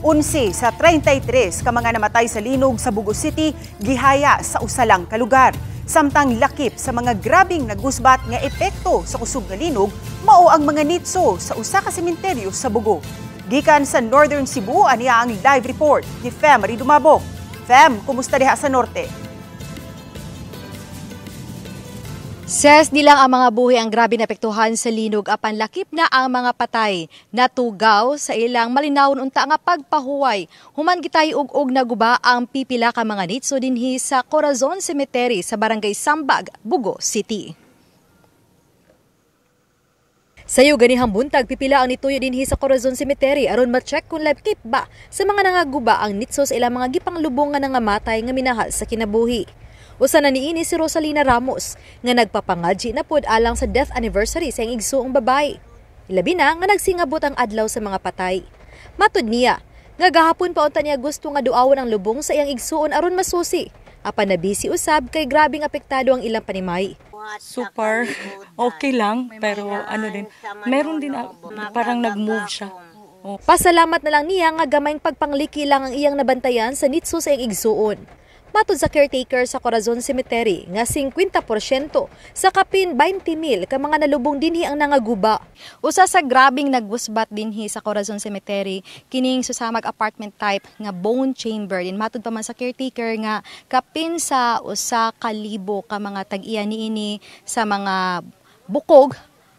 11 sa 33 ka mga namatay sa linog sa Bugo City gihaya sa usalang ka lugar. Samtang lakip sa mga grabing nagusbat nga epekto sa kusog nga linog mao ang mga nitso sa usa ka sementeryo sa Bugo. Gikan sa Northern Cebu aniya ang live report ni Fem Ridumabok. Fem, kumusta diha sa norte? Ses nilang ang mga buhi ang grabe naapektuhan sa linog apan lakip na ang mga patay natugaw sa ilang malinawon unta nga pagpahuway. Human gitay ug na guba ang pipila ka mga nitso dinhi sa Corazon Cemetery sa Barangay Sambag, Bugo City. Sayo ganihang buntag pipila ang nituyo dinhi sa Corazon Cemetery aron ma-check kung lakip ba sa mga nangaguba ang nitso sa ilang mga gipanglubong nga nangamatay nga minahal sa kinabuhi. Usa na niini si Rosalina Ramos nga nagpapangadji na pud alang sa death anniversary sa iyang igsuong babae. Ilabi na nga nagsingabot ang adlaw sa mga patay. Matud niya nga gahapon pa unta niya gusto nga duawon ang lubong sa iyang igsuon aron masusi. Apan nabisi usab kay grabing apektado ang ilang panimay. Super okay lang pero ano din meron din parang nag-move siya. Pasalamat na lang niya nga gamayng pagpangliki lang ang iyang nabantayan sa nitso sa iyang igsuon. Matod sa caretaker sa Corazon Cemetery nga 50% sa kapin 20,000 ka mga nalubong dinhi ang nangaguba. Usa sa grabing nagusbat dinhi sa Corazon Cemetery kining susamag apartment type nga bone chamber. Din matod pa man sa caretaker nga kapin sa usa ka libo ka mga tag-iya niini sa mga bukog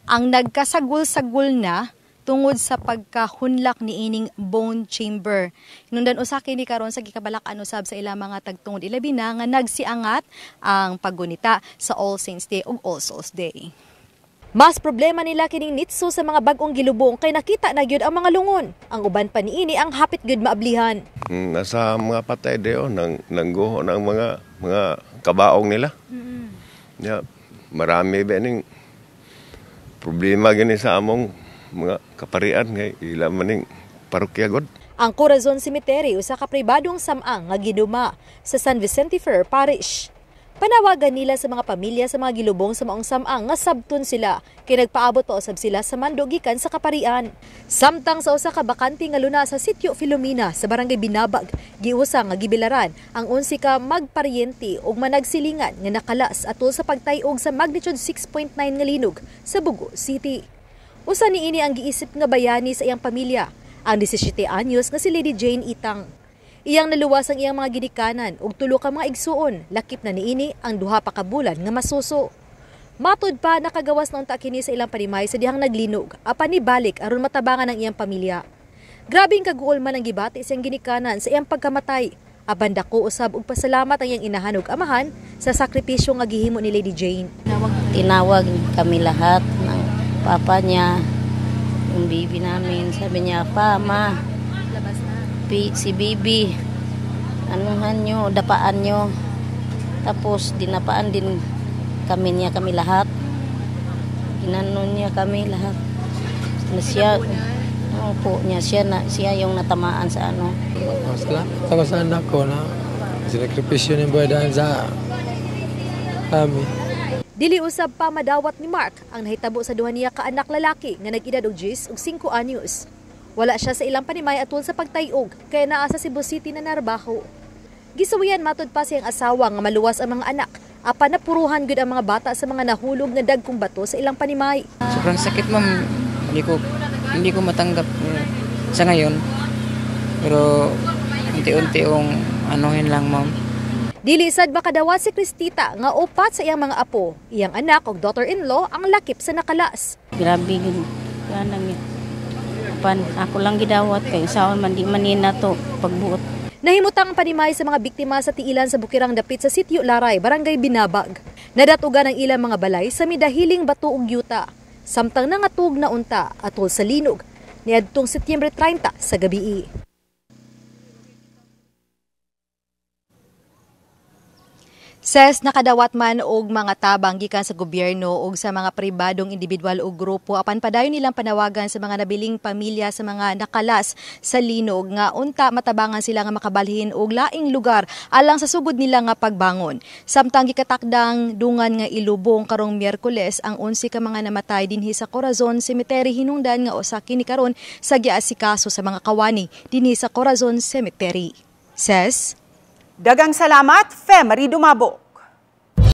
ang nagkasagul-sagul na tungod sa pagkahunlak ni ining bone chamber. Hinundan usa kini karon sa gikabalak-an usab sa ilang mga tagtungod ilabi na nga nagsiangat ang paggunita sa All Saints Day ug All Souls Day. Mas problema nila kining nitso sa mga bag-ong gilubong kay nakita na gyud ang mga lungon. Ang uban pa niini ang hapit gyud maablihan. Nasa mga patay deo nangguho ng mga kabaong nila. Yeah, marami ba ning problema gani sa among mga kaparian ngay ila maning parokya god. Ang Corazon Cemetery usa ka pribadong samang nga giduma sa San Vicente Fer Parish. Panawagan nila sa mga pamilya sa mga gilubong sa maong samang nga sabton sila kay nagpaabot pa usab sila sa mando gikan sa kaparian. Samtang sa usa ka bakante nga luna sa Sitio Filomena sa Barangay Binabag, giusa nga gibilaran ang 11 ka magparyente ug managsilingan nga nakalas atol sa pagtay-og sa magnitude 6.9 nga linog sa Bugo City. Usa niini ang giisip nga bayani sa iyang pamilya, ang 17 anyos nga si Lady Jane Itang. Iyang naluwas ang iyang mga ginikanan ug tulo ka mga igsuon, lakip na niini ang duha pa ka bulan nga masuso. Matud pa nakagawas na unta kini sa ilang panimay sa dihang naglinog, apan nibalik aron matabangan ang iyang pamilya. Grabing kaguol man ang gibati sa iyang ginikanan sa iyang pagkamatay. Aban dako usab og pasalamat ang iyang inahan ug amahan sa sakripisyo nga gihimo ni Lady Jane. Tinawag kami lahat ng papa niya, yung bibi namin, sabi niya, pa, ma, si bibi, anuhan nyo, dapaan nyo. Tapos dinapaan din kami lahat. Ginanon niya kami lahat. Siya, po niya, siya yung natamaan sa ano. Sama sa anak ko na sinakripisyo ng buhay dahil sa kami. Dili usab pa madawat ni Mark ang nahitabo sa duha niya ka anak lalaki nga nag-edad og 10 ug 5 anyos. Wala siya sa ilang panimay atol sa pagtay-og kaya naa sa Cebu City na narbaho. Gisuwayan matud pa siyang asawa nga maluwas ang mga anak apan napuruhan gyud ang mga bata sa mga nahulog nga dagkong bato sa ilang panimay. Sobrang sakit ma'am. Hindi ko matanggap sa ngayon. Pero unti-unti yung anuhin lang ma'am. Dili sad makadawat si Cristita nga upat sa iyang mga apo, iyang anak ug daughter-in-law ang lakip sa nakalas. Grabe yun. Pan ako lang gidawat kay saon man di manina to pagbuot. Nahimutang panimay sa mga biktima sa tiilan sa Bukirang Dapit sa Sitio Laray, Barangay Binabag. Nadatugan ang ilang mga balay sa midahiling bato ug yuta. Samtang nangatug na unta atol sa linog niadtong Setyembre 30 sa gabii. Ses nakadawat man og mga tabang gikan sa gobyerno ug sa mga pribadong individual o grupo apan padayon nilang panawagan sa mga nabiling pamilya sa mga nakalas sa linog nga unta matabangan sila nga makabalhin og laing lugar alang sa sugod nila nga pagbangon. Samtang gikatakdang dungan nga ilubong karong Miyerkules ang 11 ka mga namatay dinhi sa Corazon Cemetery hinungdan nga usa kini karon sa giasikaso sa mga kawani dinhi sa Corazon Cemetery. Ses Dagang salamat, Fe Marie Dumabo.